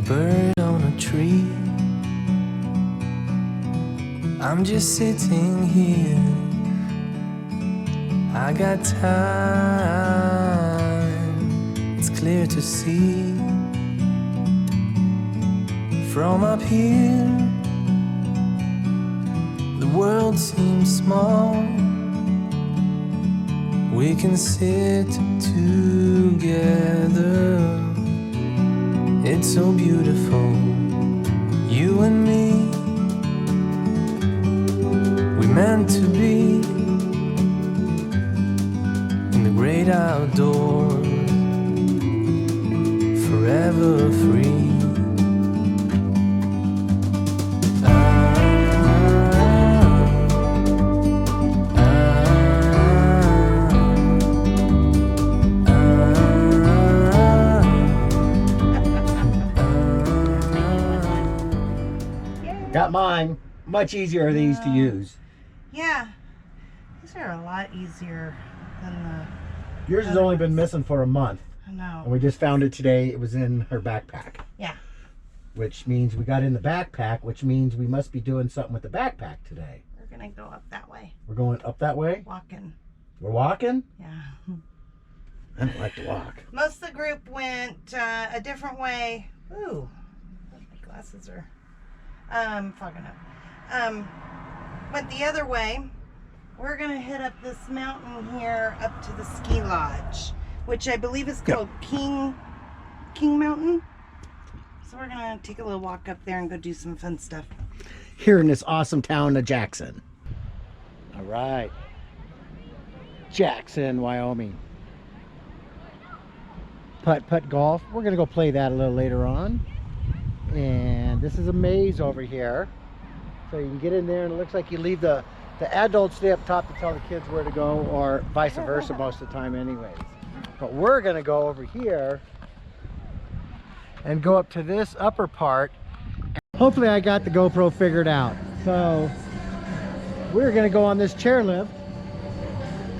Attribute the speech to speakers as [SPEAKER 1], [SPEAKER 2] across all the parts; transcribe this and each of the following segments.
[SPEAKER 1] bird on a tree. I'm just sitting here. I got time, it's clear to see. From up here, the world seems small. We can sit together. It's so beautiful, you and me. We meant to be in the great outdoors, forever free.
[SPEAKER 2] Got mine. Much easier these to use.
[SPEAKER 3] Yeah, these are a lot easier than the...
[SPEAKER 2] Yours has only been missing for a month.
[SPEAKER 3] I know.
[SPEAKER 2] And we just found it today. It was in her backpack.
[SPEAKER 3] Yeah.
[SPEAKER 2] Which means we got in the backpack, which means we must be doing something with the backpack today.
[SPEAKER 3] We're gonna go up that way.
[SPEAKER 2] We're going up that way?
[SPEAKER 3] Walking.
[SPEAKER 2] We're walking?
[SPEAKER 3] Yeah.
[SPEAKER 2] I don't like to walk.
[SPEAKER 3] Most of the group went a different way. Ooh, my glasses are fogging up. Went the other way. We're gonna hit up this mountain here up to the ski lodge, which I believe is called King Mountain. So we're gonna take a little walk up there and go do some fun stuff.
[SPEAKER 2] Here in this awesome town of Jackson. All right. Jackson, Wyoming. Putt golf. We're gonna go play that a little later on. And this is a maze over here. So you can get in there and it looks like you leave the adults stay up top to tell the kids where to go, or vice versa most of the time anyways. But we're gonna go over here and go up to this upper part. Hopefully I got the GoPro figured out. So we're gonna go on this chairlift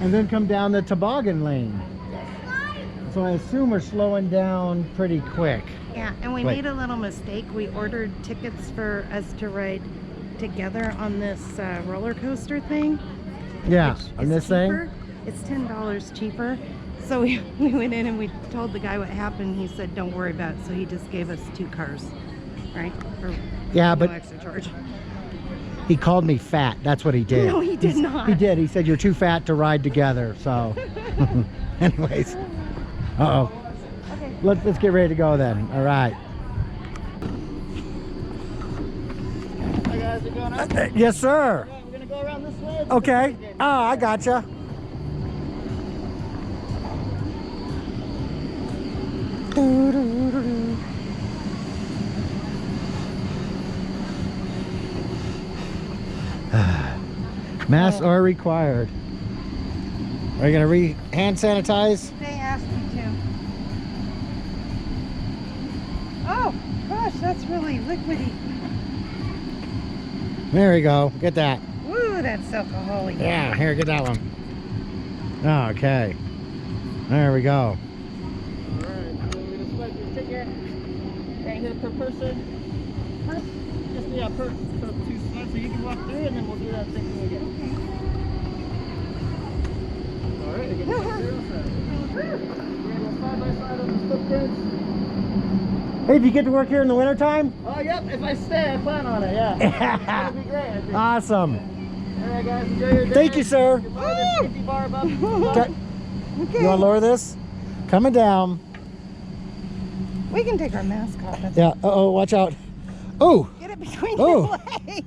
[SPEAKER 2] and then come down the toboggan lane. So I assume we're slowing down pretty quick.
[SPEAKER 3] Yeah, and we made a little mistake. We ordered tickets for us to ride together on this roller coaster thing.
[SPEAKER 2] Yeah, on this
[SPEAKER 3] cheaper.
[SPEAKER 2] thing?
[SPEAKER 3] It's $10 cheaper. So we went in and we told the guy what happened. He said, don't worry about it. So he just gave us 2 cars, right? For
[SPEAKER 2] yeah,
[SPEAKER 3] no
[SPEAKER 2] but
[SPEAKER 3] extra charge.
[SPEAKER 2] He called me fat. That's what he did.
[SPEAKER 3] No, he did not.
[SPEAKER 2] He did. He said, you're too fat to ride together. So, anyways. Uh-oh.
[SPEAKER 3] Okay.
[SPEAKER 2] Let's get ready to go then. All right.
[SPEAKER 3] Hey guys, you going up?
[SPEAKER 2] Yes, sir.
[SPEAKER 3] Yeah, we're going to go around this way.
[SPEAKER 2] Okay. Oh, I gotcha. Masks are required. Are you going to hand sanitize?
[SPEAKER 3] They asked me to. Oh, gosh, that's really liquidy.
[SPEAKER 2] There we go. Get that.
[SPEAKER 3] Woo, that's alcoholic.
[SPEAKER 2] Yeah, here, get that one. Okay. There we go.
[SPEAKER 4] Alright, so we're gonna swipe your ticket. Right here per person. Just yeah, per 2 swipes, so you can walk through and then we'll do that same thing again. Alright, again, you're all set. We're gonna go side by side on the footprints.
[SPEAKER 2] Hey, do you get to work here in the wintertime?
[SPEAKER 4] Oh yep, if I stay, I plan on it, yeah. It's gonna be great, I think.
[SPEAKER 2] Awesome.
[SPEAKER 4] Alright guys, enjoy your day.
[SPEAKER 2] Thank you, sir.
[SPEAKER 4] You lower this safety bar above you.
[SPEAKER 2] Okay. You want to lower this? Coming down.
[SPEAKER 3] We can take our mask off.
[SPEAKER 2] Yeah. Uh-oh, watch out. Oh.
[SPEAKER 3] Get it between
[SPEAKER 2] Oh.
[SPEAKER 3] your legs.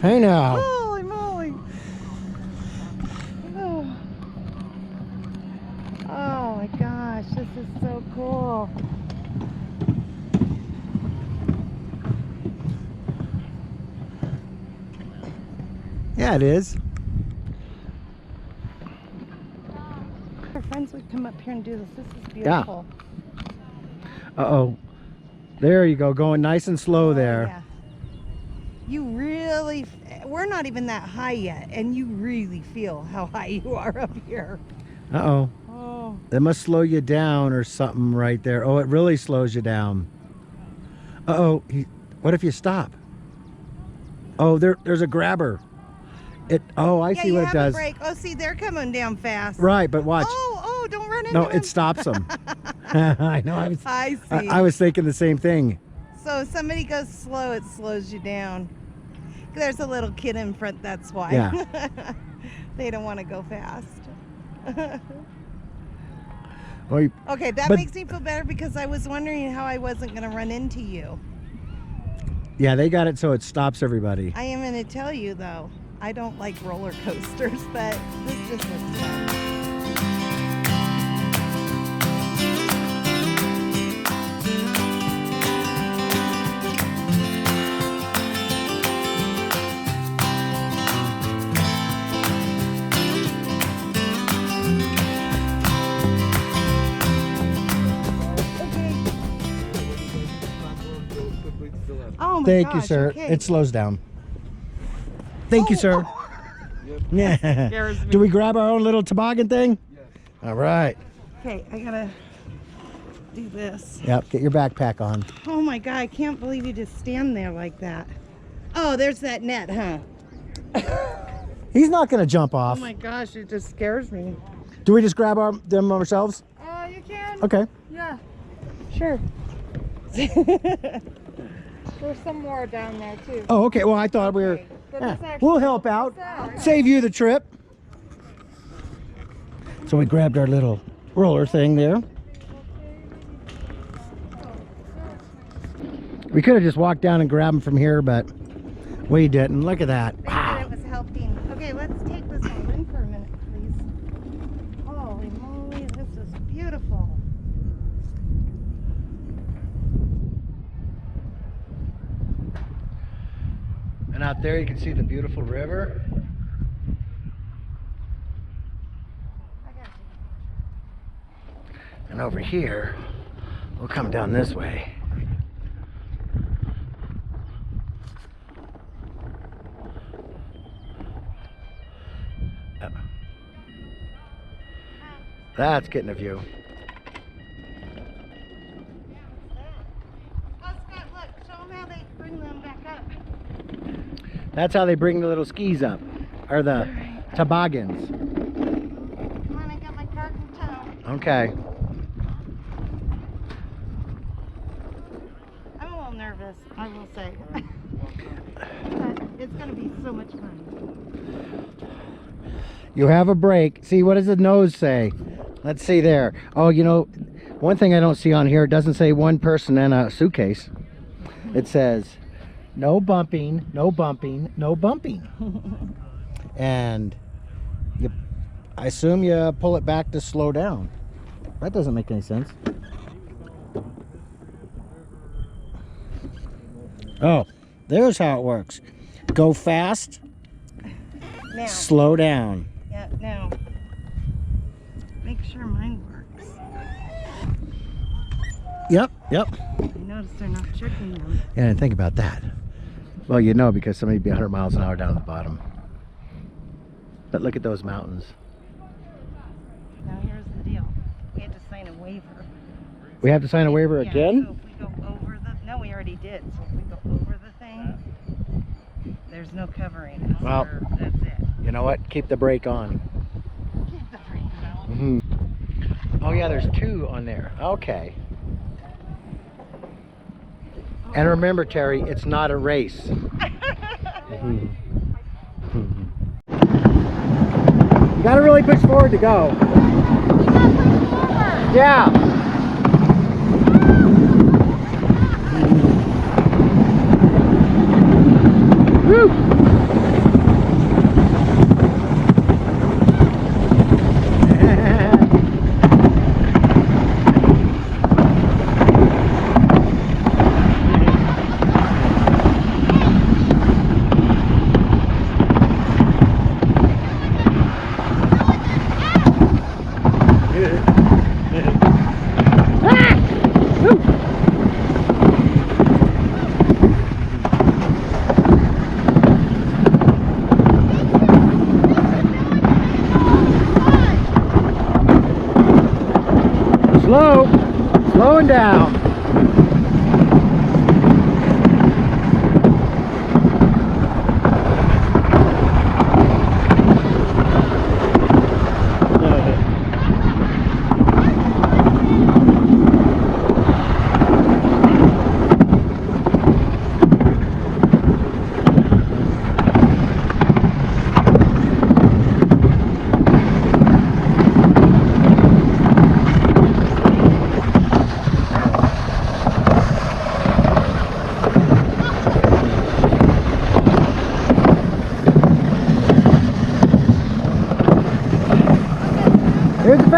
[SPEAKER 2] Hey now.
[SPEAKER 3] Holy moly. Oh. Oh my gosh, this is so cool.
[SPEAKER 2] Yeah, it is.
[SPEAKER 3] Our friends would come up here and do this. This is beautiful.
[SPEAKER 2] Uh-oh. There you go. Going nice and slow there.
[SPEAKER 3] Yeah. You really, we're not even that high yet, and you really feel how high you are up here.
[SPEAKER 2] Uh-oh.
[SPEAKER 3] Oh.
[SPEAKER 2] That must slow you down or something right there. Oh, it really slows you down. Uh-oh. What if you stop? Oh, there's a grabber. Oh, I see what it does.
[SPEAKER 3] Brake. Oh, see, they're coming down fast.
[SPEAKER 2] Right, but watch.
[SPEAKER 3] Oh, don't run into
[SPEAKER 2] No,
[SPEAKER 3] them.
[SPEAKER 2] it stops them. I know.
[SPEAKER 3] I see.
[SPEAKER 2] I was thinking the same thing.
[SPEAKER 3] So if somebody goes slow, it slows you down. There's a little kid in front, that's why.
[SPEAKER 2] Yeah.
[SPEAKER 3] They don't want to go fast.
[SPEAKER 2] Well,
[SPEAKER 3] Okay, that
[SPEAKER 2] but-
[SPEAKER 3] makes me feel better because I was wondering how I wasn't going to run into you.
[SPEAKER 2] yeah, they got it so it stops everybody.
[SPEAKER 3] I am going to tell you, though, I don't like roller coasters, but this just looks fun. Oh my
[SPEAKER 2] Thank you,
[SPEAKER 3] gosh,
[SPEAKER 2] sir.
[SPEAKER 3] okay.
[SPEAKER 2] It slows down. Thank you, sir. Yeah.
[SPEAKER 3] Scares me.
[SPEAKER 2] Do we grab our own little toboggan thing? Yes. All right.
[SPEAKER 3] Okay, I gotta do this.
[SPEAKER 2] Yep. Get your backpack on.
[SPEAKER 3] Oh my God, I can't believe you just stand there like that. Oh, there's that net, huh?
[SPEAKER 2] He's not going to jump off.
[SPEAKER 3] Oh my gosh, it just scares me.
[SPEAKER 2] Do we just grab them ourselves?
[SPEAKER 3] You can.
[SPEAKER 2] Okay.
[SPEAKER 3] Yeah. Sure.
[SPEAKER 5] There's some more down there too.
[SPEAKER 2] Oh, okay. Well, I thought we were.
[SPEAKER 5] Okay, but
[SPEAKER 2] Yeah,
[SPEAKER 5] this actually
[SPEAKER 2] we'll help out.
[SPEAKER 5] out.
[SPEAKER 2] Save you the trip. So we grabbed our little roller thing there. We could have just walked down and grabbed them from here, but we didn't. Look at that.
[SPEAKER 3] They said it was helping. Okay, let's take this all in for a minute, please. Holy moly, this is beautiful.
[SPEAKER 2] And out there you can see the beautiful river.
[SPEAKER 3] I got you.
[SPEAKER 2] And over here, we'll come down this way. That's getting a view.
[SPEAKER 3] Oh, Scott, look, show them how they bring them back up.
[SPEAKER 2] That's how they bring the little skis up, or the toboggans.
[SPEAKER 3] Come on, I got my cart and tow.
[SPEAKER 2] Okay.
[SPEAKER 3] I'm a little nervous, I will say. But it's going to be so much fun.
[SPEAKER 2] You have a break. See, what does the nose say? Let's see there. Oh, you know, one thing I don't see on here, it doesn't say one person in a suitcase. It says, no bumping, no bumping, no bumping. And I assume you pull it back to slow down. That doesn't make any sense. Oh, there's how it works. Go fast,
[SPEAKER 3] Now,
[SPEAKER 2] slow down.
[SPEAKER 3] yeah, now, make sure mine works.
[SPEAKER 2] Yep.
[SPEAKER 3] I noticed they're not tricking them.
[SPEAKER 2] Yeah, and think about that. Well, you know, because somebody'd be 100 miles an hour down at the bottom. But look at those mountains.
[SPEAKER 3] Now here's the deal. We had to sign a waiver.
[SPEAKER 2] We have to sign a waiver
[SPEAKER 3] Yeah,
[SPEAKER 2] again?
[SPEAKER 3] So if we go over the, no, we already did. So if we go over the thing, there's no covering it.
[SPEAKER 2] Well-
[SPEAKER 3] Or that's it.
[SPEAKER 2] You know what? Keep the brake on.
[SPEAKER 3] Keep the brake on.
[SPEAKER 2] Oh yeah, there's two on there. Okay. And remember, Terry, it's not a race. You gotta really push forward to go. Yeah. Woo!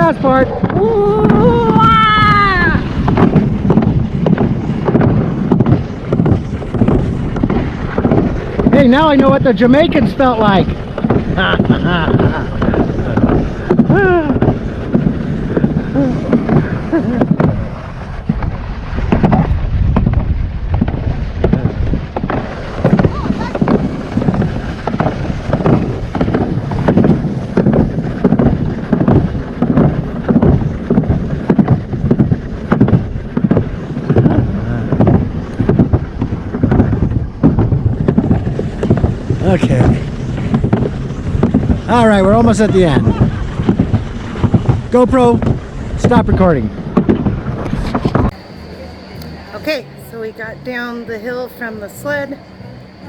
[SPEAKER 2] fast part. Hey, now I know what the Jamaicans felt like. Okay. All right, we're almost at the end. GoPro, stop recording.
[SPEAKER 3] Okay, so we got down the hill from the sled.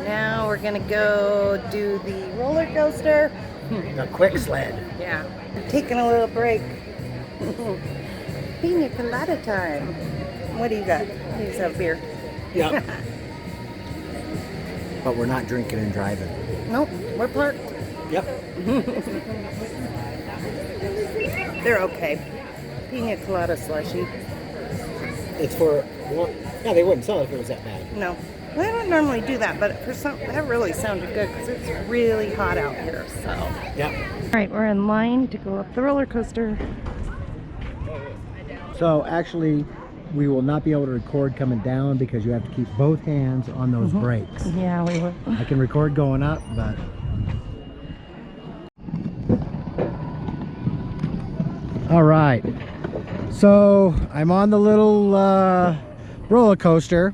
[SPEAKER 3] Now we're gonna go do the roller coaster.
[SPEAKER 2] The quick sled.
[SPEAKER 3] Yeah, taking a little break. Pina colada time. What do you got? You just have beer.
[SPEAKER 2] Yep. But we're not drinking and driving.
[SPEAKER 3] Nope, we're parked.
[SPEAKER 2] Yep.
[SPEAKER 3] They're okay. Pina colada slushy.
[SPEAKER 2] It's for, well, yeah, they wouldn't sell it if it was that bad.
[SPEAKER 3] No, we don't normally do that, but for some, that really sounded good because it's really hot out here. So.
[SPEAKER 2] Yep.
[SPEAKER 3] All right, we're in line to go up the roller coaster.
[SPEAKER 2] So actually, we will not be able to record coming down because you have to keep both hands on those brakes.
[SPEAKER 3] Yeah, we will.
[SPEAKER 2] I can record going up, but... All right. So I'm on the little roller coaster.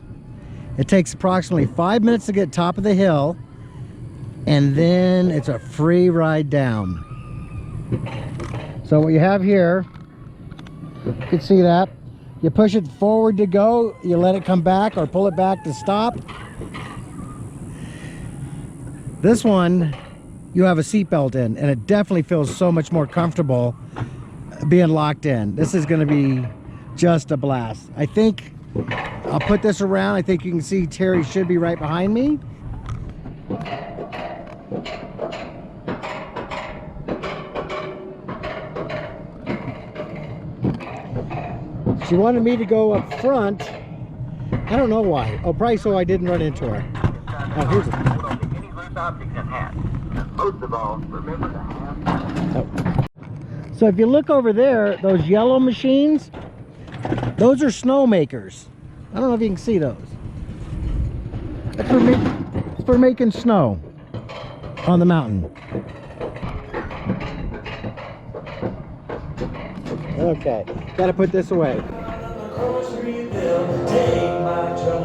[SPEAKER 2] It takes approximately 5 minutes to get top of the hill, and then it's a free ride down. So what you have here, you can see that. You push it forward to go, you let it come back or pull it back to stop. This one, you have a seatbelt in, and it definitely feels so much more comfortable being locked in. This is gonna be just a blast. I think I'll put this around. I think you can see Terry should be right behind me. She wanted me to go up front. I don't know why. Oh, probably so I didn't run into her. Oh, here's it.
[SPEAKER 6] Most of all, remember to have...
[SPEAKER 2] Oh. So if you look over there, those yellow machines, those are snow makers. I don't know if you can see those. That's for making snow on the mountain. Okay, gotta put this away.
[SPEAKER 1] Grocery bill, take my truck